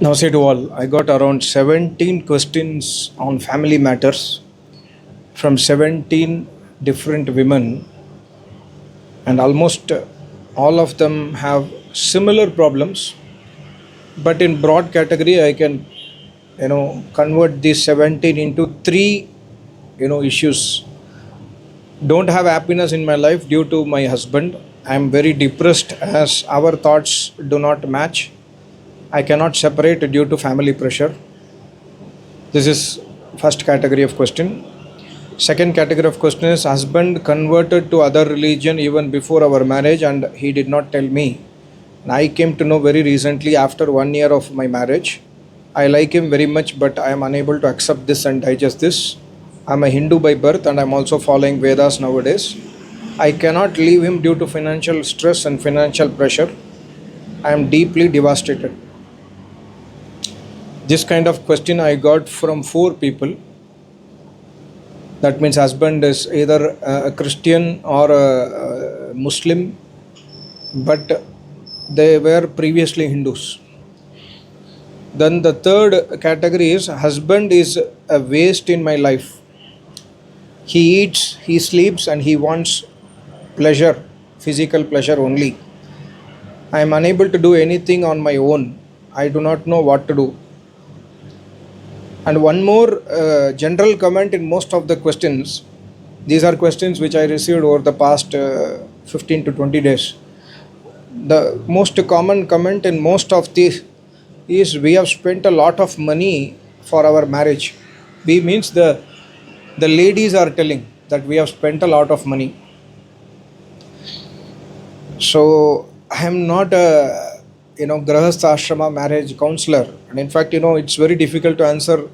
Now, say to all, I got around 17 questions on family matters from 17 different women, and almost all of them have similar problems. But in broad category, I can convert these 17 into three issues. Don't have happiness in my life due to my husband. I am very depressed as our thoughts do not match. I cannot separate due to family pressure. This is first category of question. Second category of question is husband converted to other religion even before our marriage and he did not tell me. And I came to know very recently after 1 year of my marriage. I like him very much, but I am unable to accept this and digest this. I am a Hindu by birth and I am also following VEDAS nowadays. I cannot leave him due to financial stress and financial pressure. I am deeply devastated. This kind of question I got from 4 people. That means husband is either a Christian or a Muslim, but they were previously Hindus. Then the third category is husband is a waste in my life. He eats, he sleeps, and he wants pleasure, physical pleasure only. I am unable to do anything on my own. I do not know what to do. And one more general comment in most of the questions. These are questions which I received over the past 15 to 20 days. The most common comment in most of these is we have spent a lot of money for our marriage. We means the ladies are telling that we have spent a lot of money. So I am not a grahastha ashrama marriage counselor, and in fact it's very difficult to answer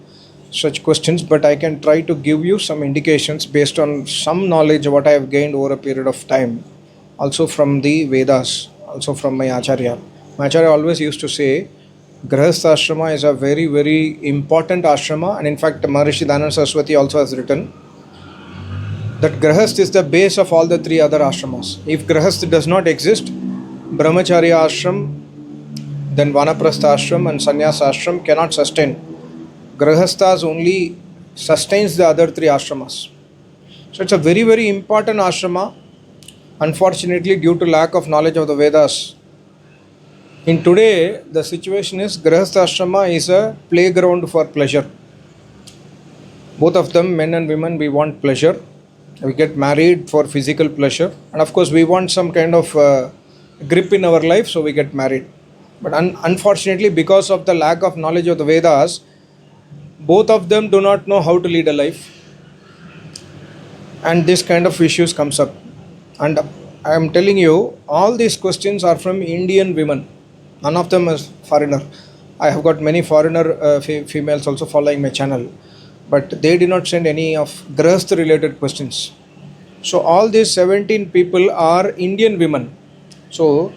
such questions, but I can try to give you some indications based on some knowledge what I have gained over a period of time, also from the Vedas, also from my acharya. My acharya always used to say grahastha ashrama is a very very important ashrama, and in fact Maharishi Dhananda Saraswati also has written that grahast is the base of all the 3 other ashramas. If grahast does not exist, brahmacharya ashram, then vanaprastha ashram and sannyasa ashram cannot sustain. Grahasthas only sustains the other 3 ashramas. So it's a very very important ashrama. Unfortunately, due to lack of knowledge of the Vedas, in today the situation is grahastha ashrama is a playground for pleasure. Both of them, men and women, we want pleasure. We get married for physical pleasure, and of course we want some kind of grip in our life, so we get married. But unfortunately, because of the lack of knowledge of the Vedas, both of them do not know how to lead a life, and this kind of issues comes up. And I am telling you, all these questions are from Indian women. None of them is foreigner. I have got many foreigner females also following my channel, but they did not send any of grahastha related questions. So all these 17 people are Indian women. So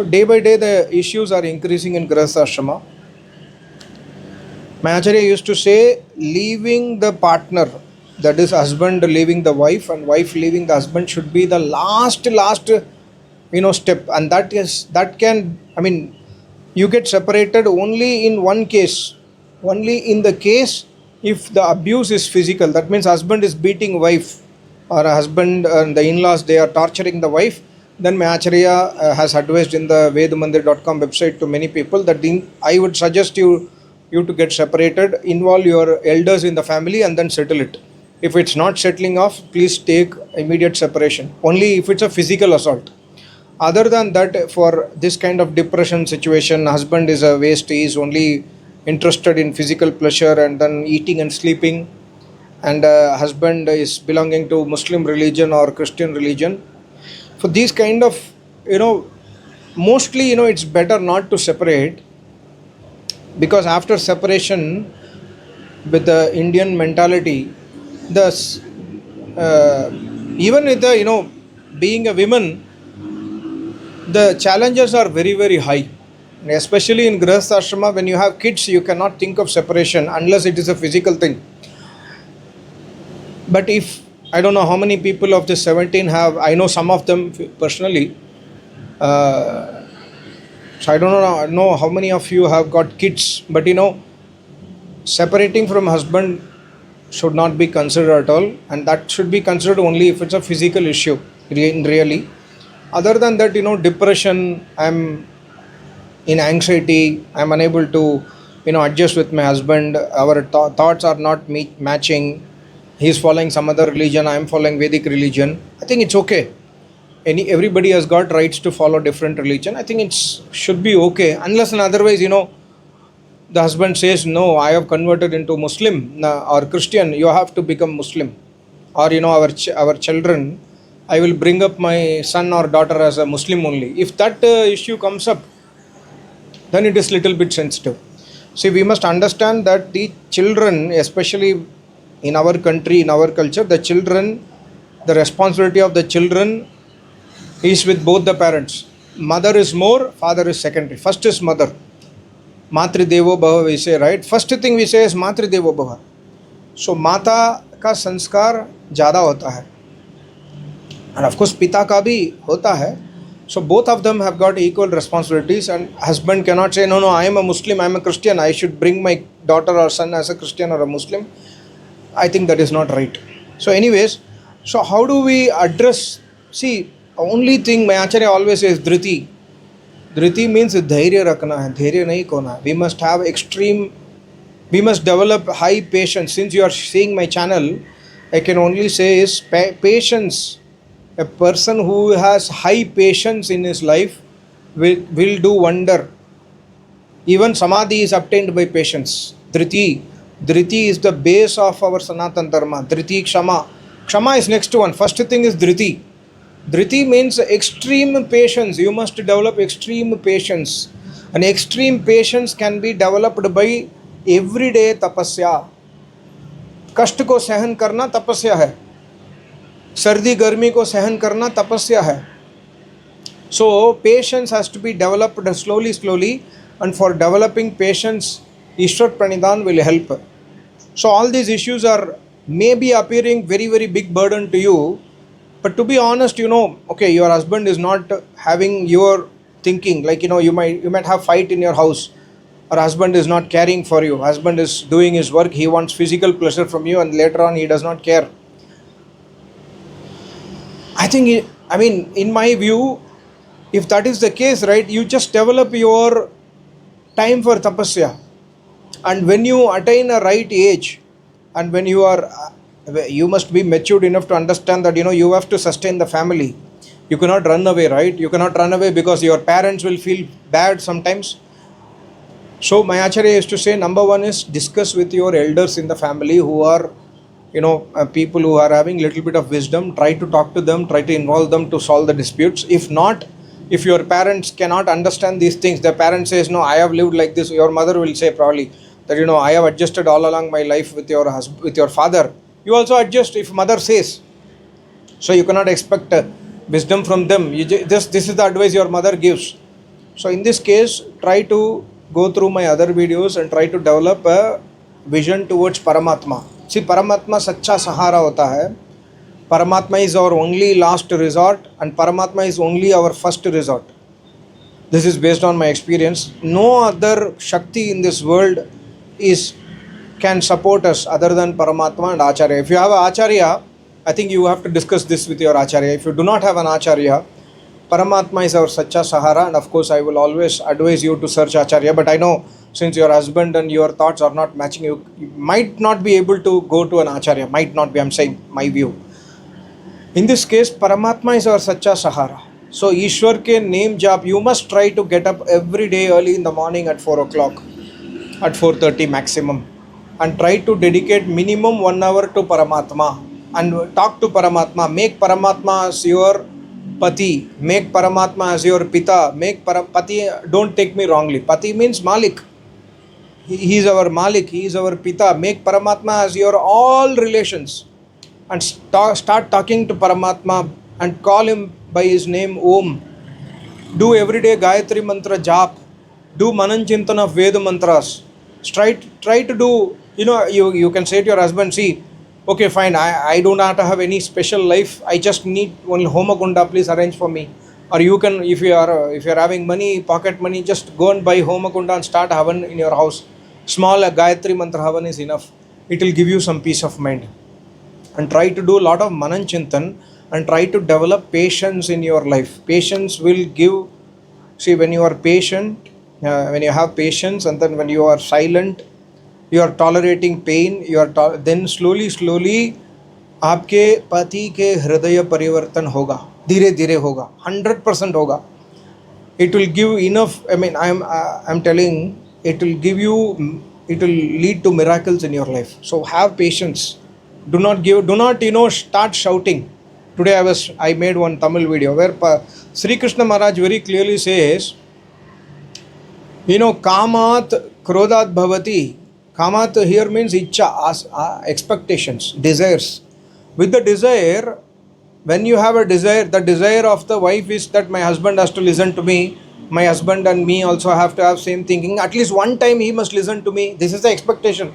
day by day the issues are increasing in grahastha ashrama. My acharya used to say, leaving the partner, that is husband leaving the wife and wife leaving the husband, should be the last step, and that can, you get separated only in one case, only in the case if the abuse is physical. That means husband is beating wife, or a husband and the in-laws, they are torturing the wife. Then my acharya has advised in the vedamandir.com website to many people that I would suggest you to get separated, involve your elders in the family and then settle it. If it's not settling off, please take immediate separation. Only if it's a physical assault. Other than that, for this kind of depression situation, husband is a waste, he is only interested in physical pleasure and then eating and sleeping, and husband is belonging to Muslim religion or Christian religion. For these kind of, mostly, it's better not to separate, because after separation, with the Indian mentality, even with the, being a woman, the challenges are very very high. Especially in grahastha ashrama, when you have kids, you cannot think of separation unless it is a physical thing. But if, I don't know how many people of the 17 have, I know some of them personally, So I don't know how many of you have got kids, but separating from husband should not be considered at all, and that should be considered only if it's a physical issue, really. Other than that, depression, I'm in anxiety, I'm unable to adjust with my husband, our thoughts are not matching, he's following some other religion, I'm following Vedic religion. I think it's okay. Everybody has got rights to follow different religion. I think it's should be okay, unless and otherwise, the husband says, no, I have converted into Muslim or Christian, you have to become Muslim. Or our children, I will bring up my son or daughter as a Muslim only. If that issue comes up, then it is little bit sensitive. See, we must understand that the children, especially in our country, in our culture, the responsibility of the children is with both the parents. Mother is more, father is secondary. First is mother. Matri Devo Bhava we say, right? First thing we say is Matri Devo Bhava. So माता का संस्कार ज़्यादा होता है, and of course पिता का भी होता है. So both of them have got equal responsibilities, and husband cannot say, no, I am a Muslim, I am a Christian, I should bring my daughter or son as a Christian or a Muslim. I think that is not right. So anyways, so how do we address? See, only thing my Acharya always says, Dhriti. Dhriti means dhairya rakna hai, dhairya nahi kona. We must have we must develop high patience. Since you are seeing my channel, I can only say is patience. A person who has high patience in his life will do wonder. Even samadhi is obtained by patience. Dhriti is the base of our Sanatan Dharma. Dhriti, Kshama. Kshama is next one. First thing is Dhriti. Dhriti means extreme patience. You must develop extreme patience. And extreme patience can be developed by everyday tapasya. कष्ट को सहन करना तपस्या है. सर्दी गर्मी को सहन करना तपस्या है. So patience has to be developed slowly, and for developing patience, Ishwar Pranidhan will help. So all these issues are maybe appearing very, very big burden to you. But to be honest, okay, your husband is not having your thinking. Like, you might have fight in your house. Or husband is not caring for you. Husband is doing his work. He wants physical pleasure from you, and later on he does not care. In my view, if that is the case, right, you just develop your time for tapasya. And when you attain a right age, and when you must be matured enough to understand that you have to sustain the family. You cannot run away, right? You cannot run away because your parents will feel bad sometimes. So my Acharya used to say, number one is discuss with your elders in the family who are people who are having little bit of wisdom. Try to talk to them, try to involve them to solve the disputes. If not, if your parents cannot understand these things, the parent says, no, I have lived like this. Your mother will say probably that I have adjusted all along my life with your husband, with your father. You also adjust if mother says. So you cannot expect wisdom from them. This is the advice your mother gives. So in this case, try to go through my other videos and try to develop a vision towards Paramatma. See, Paramatma Sacha Sahara hota hai. Paramatma is our only last resort, and Paramatma is only our first resort. This is based on my experience. No other Shakti in this world can support us other than Paramatma and Acharya. If you have an Acharya, I think you have to discuss this with your Acharya. If you do not have an Acharya, Paramatma is our Sacha Sahara, and of course I will always advise you to search Acharya. But I know since your husband and your thoughts are not matching, you might not be able to go to an Acharya. Might not be, I'm saying my view. In this case, Paramatma is our Sacha Sahara. So Ishwar ke name jap, you must try to get up every day early in the morning at 4 o'clock, at 4:30 maximum, and try to dedicate minimum 1 hour to Paramatma and talk to Paramatma. Make Paramatma as your Pati, make Paramatma as your Pita, make Pati, don't take me wrongly. Pati means Malik. He is our Malik, he is our Pita. Make Paramatma as your all relations, and start talking to Paramatma and call him by his name Om. Do everyday Gayatri Mantra Jap. Do Manan Chintan of Veda Mantras. Try to do, you can say to your husband, see, okay, fine, I do not have any special life. I just need only Homa Kunda, please arrange for me. Or you can, if you are having money, pocket money, just go and buy homa kunda and start havan in your house. Small gayatri mantra havan is enough. It will give you some peace of mind. And try to do a lot of manan chintan, and try to develop patience in your life. Patience will give, see, when you are patient, when you have patience, and then when you are silent, you are tolerating pain, then slowly आपके पति के हृदय परिवर्तन होगा, धीरे धीरे होगा, 100% होगा. It will give enough, I mean, I'm telling, it will give you, it will lead to miracles in your life. So have patience. Do not start shouting. Today I made one Tamil video where Sri Krishna Maharaj very clearly says, kamat krodhat bhavati. Kamat here means icha, expectations, desires. With the desire, when you have a desire, the desire of the wife is that my husband has to listen to me, my husband and me also have to have same thinking, at least one time he must listen to me. This is the expectation.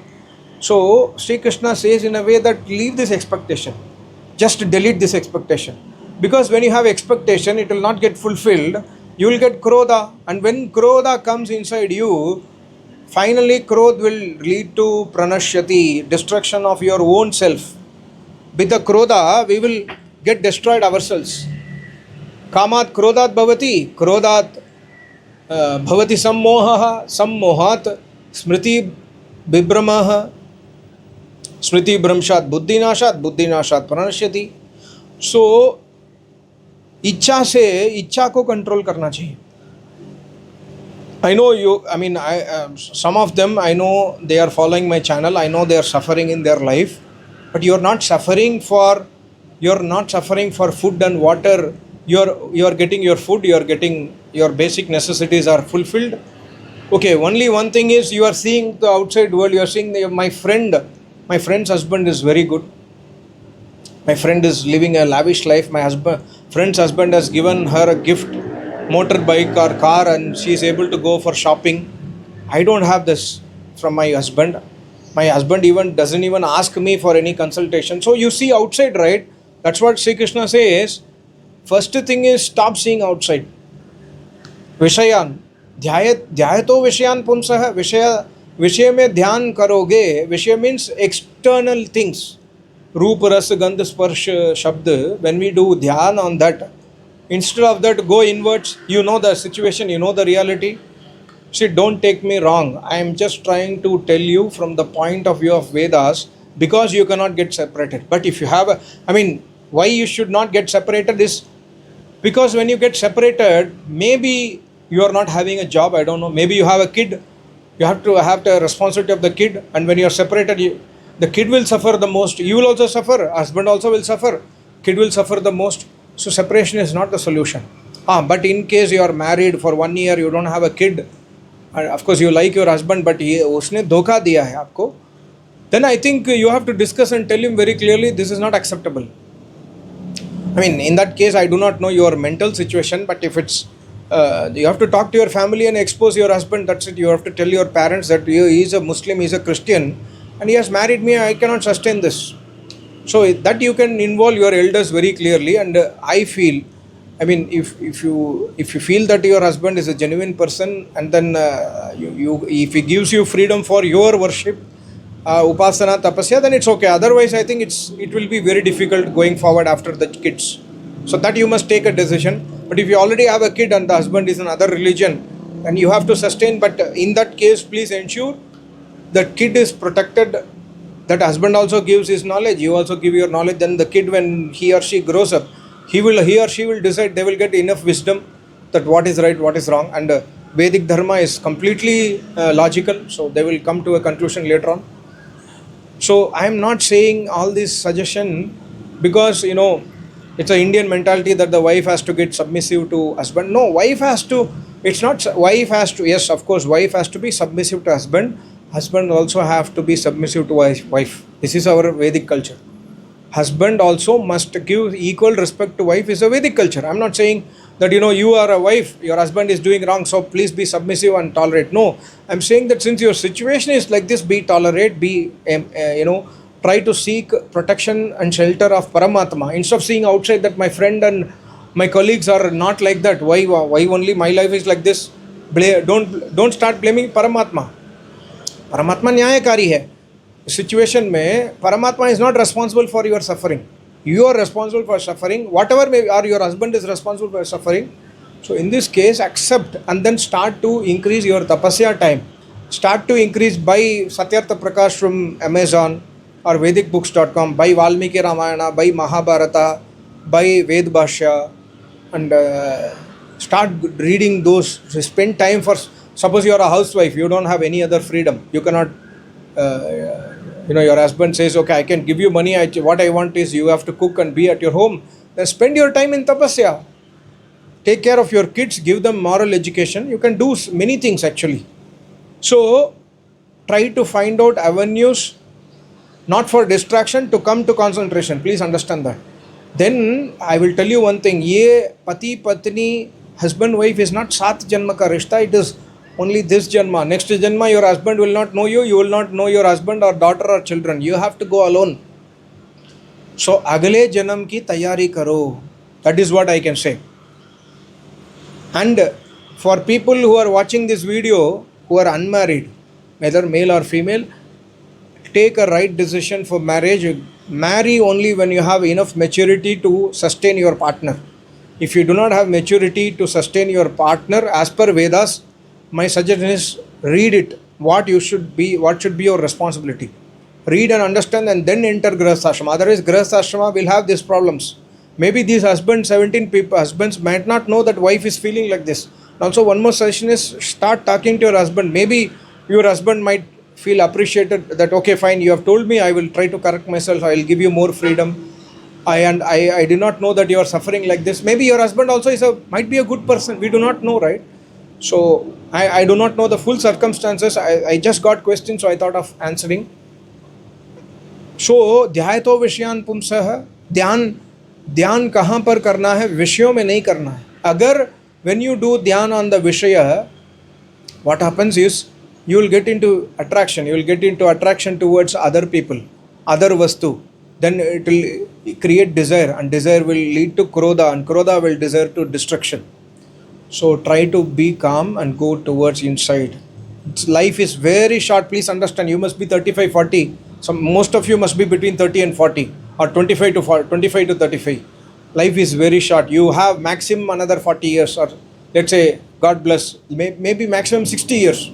So Sri Krishna says in a way that leave this expectation, just delete this expectation, because when you have expectation, it will not get fulfilled. You will get krodha, and when krodha comes inside you, finally krodh will lead to pranashyati, destruction of your own self. With the krodha, we will get destroyed ourselves. Kamat krodhat bhavati, krodhat bhavati sammoha, sammohat smriti vibhramaha, smriti भ्रंशात बुद्धिनाशात, बुद्धिनाशात pranashyati. So इच्छा से, इच्छा को control करना चाहिए. I know some of them, I know they are following my channel, I know they are suffering in their life, but you are not suffering for food and water. You are getting your food, you are getting your basic necessities are fulfilled. Okay, only one thing is, you are seeing the outside world, you are seeing my friend's husband is very good. My friend is living a lavish life. My friend's husband has given her a gift, motorbike or car, and she is able to go for shopping. I don't have this from my husband. My husband doesn't even ask me for any consultation. So you see outside, right? That's what Sri Krishna says. First thing is, stop seeing outside. Vishayan. Dhyayato Vishayan Punsah. Vishaya mein dhyan karoge. Vishaya means external things. Roop, Ras, Gandh, Sparsh, Shabd. When we do dhyan on that, instead of that, go inwards. You know the situation, you know the reality. See, don't take me wrong. I am just trying to tell you from the point of view of Vedas, because you cannot get separated. But if you have why you should not get separated is because when you get separated, maybe you are not having a job, I don't know. Maybe you have a kid, you have to have the responsibility of the kid, and when you are separated, the kid will suffer the most. You will also suffer. Husband also will suffer. Kid will suffer the most. So separation is not the solution. But in case you are married for 1 year, you don't have a kid, and of course you like your husband, but उसने धोखा दिया है आपको, then I think you have to discuss and tell him very clearly, this is not acceptable. In that case, I do not know your mental situation, but if it's you have to talk to your family and expose your husband. That's it. You have to tell your parents that he is a Muslim, he is a Christian, and he has married me. I cannot sustain this. So that you can involve your elders very clearly. And I feel, if you feel that your husband is a genuine person, and then if he gives you freedom for your worship, upasana, tapasya, then it's okay. Otherwise, I think it will be very difficult going forward after the kids. So that you must take a decision. But if you already have a kid and the husband is another religion, then you have to sustain. But in that case, please ensure that kid is protected. That husband also gives his knowledge, you also give your knowledge. Then the kid, when he or she grows up, he or she will decide. They will get enough wisdom that what is right, what is wrong. And Vedic Dharma is completely logical. So they will come to a conclusion later on. So I am not saying all this suggestion because, it's an Indian mentality that the wife has to get submissive to husband. No, wife has to, yes, of course, wife has to be submissive to husband. Husband also have to be submissive to wife. This is our Vedic culture. Husband also must give equal respect to wife is a Vedic culture. I'm not saying that, you are a wife, your husband is doing wrong, so please be submissive and tolerate. No, I'm saying that since your situation is like this, be tolerate, try to seek protection and shelter of Paramatma. Instead of seeing outside that my friend and My colleagues are not like that. Why only my life is like this? Don't start blaming Paramatma. Paramatma न्यायकारी है. Situation में Paramatma is not responsible for your suffering. You are responsible for suffering. Whatever may, or your husband is responsible for suffering. So in this case, accept and then start to increase your tapasya time. Start to increase, buy Satyartha Prakash from Amazon or VedicBooks.com, buy Valmiki Ramayana, buy Mahabharata, buy Ved Bhashya, and start reading those. Spend time for, suppose you are a housewife, you don't have any other freedom. You cannot, your husband says, okay, I can give you money. What I want is you have to cook and be at your home. Then spend your time in tapasya. Take care of your kids, give them moral education. You can do many things actually. So try to find out avenues, not for distraction, to come to concentration. Please understand that. Then I will tell you one thing. Ye pati patni, husband wife is not सात जन्म का रिश्ता. It is only this janma. Next janma, your husband will not know you. You will not know your husband or daughter or children. You have to go alone. So अगले जन्म की तैयारी करो. That is what I can say. And for people who are watching this video, who are unmarried, whether male or female, take a right decision for marriage. Marry only when you have enough maturity to sustain your partner. If you do not have maturity to sustain your partner, as per Vedas, my suggestion is read it. What should be your responsibility. Read and understand and then enter Grihastha. Otherwise, Grihastha will have these problems. Maybe these husbands, 17 people, husbands might not know that wife is feeling like this. Also, one more suggestion is start talking to your husband. Maybe your husband might feel appreciated that, okay, fine, you have told me, I will try to correct myself, I will give you more freedom. I did not know that you are suffering like this. Maybe your husband also might be a good person. We do not know, right? So, I do not know the full circumstances. I just got questions, so I thought of answering. So, ध्यायतो विषयान पुंसः, ध्यान कहाँ पर करना है? विषयों में नहीं करना है. अगर when you do dhyan on the vishaya, what happens is you will get into attraction. You will get into attraction towards other people, other vastu. Then it will create desire, and desire will lead to krodha, and krodha will desire to destruction. So try to be calm and go towards inside. Life is very short. Please understand. You must be 35, 40. Most of you must be between 30 and 40, or 25 to 35. Life is very short. You have maximum another 40 years, or let's say, God bless, maybe maximum 60 years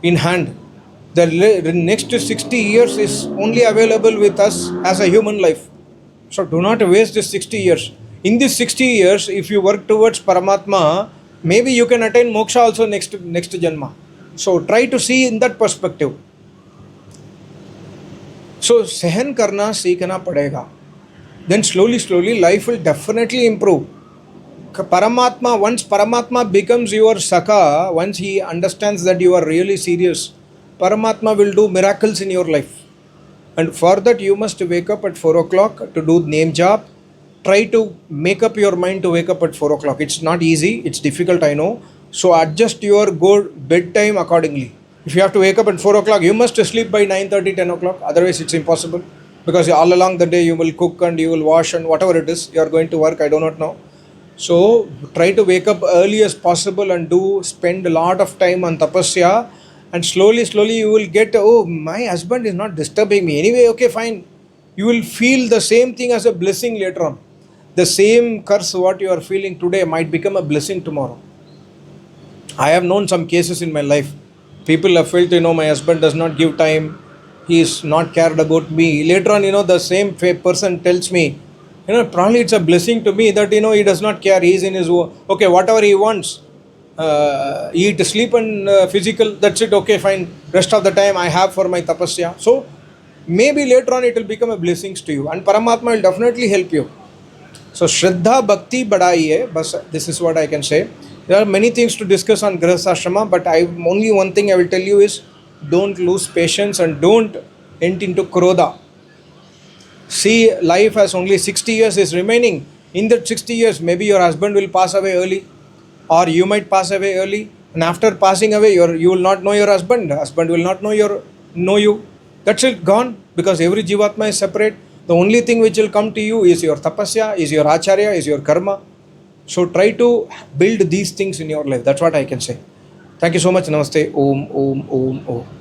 in hand. The next 60 years is only available with us as a human life. So do not waste this 60 years. In these 60 years, if you work towards Paramatma, maybe you can attain moksha also next janma. So try to see in that perspective. So सहन करना सीखना पड़ेगा. Then slowly life will definitely improve. Once Paramatma becomes your Sakha, once he understands that you are really serious, Paramatma will do miracles in your life. And for that you must wake up at 4 o'clock to do name jap. Try to make up your mind to wake up at 4 o'clock. It's not easy, it's difficult, I know. So adjust your bedtime accordingly. If you have to wake up at 4 o'clock, you must sleep by 9:30, 10 o'clock. Otherwise it's impossible. Because all along the day you will cook and you will wash and whatever it is, you are going to work, I do not know. So try to wake up early as possible and spend a lot of time on tapasya, and slowly you will get, oh, my husband is not disturbing me. Anyway, okay, fine. You will feel the same thing as a blessing later on. The same curse what you are feeling today might become a blessing tomorrow. I have known some cases in my life. People have felt, my husband does not give time. He is not cared about me. Later on, the same person tells me, probably it's a blessing to me that, he does not care. He is in his, okay, whatever he wants. Eat, sleep and physical, that's it, okay, fine. Rest of the time I have for my tapasya. So, maybe later on it will become a blessing to you. And Paramatma will definitely help you. So, Shraddha Bhakti badaiye, but this is what I can say. There are many things to discuss on Grihastha, but only one thing I will tell you is, don't lose patience and don't enter into krodha. See, life has only 60 years is remaining. In that 60 years, maybe your husband will pass away early, or you might pass away early, and after passing away, you will not know your husband. Husband will not know you. That's it, gone, because every jivatma is separate. The only thing which will come to you is your tapasya, is your acharya, is your karma. So try to build these things in your life. That's what I can say. Thank you so much. Namaste. Om, om, om, om.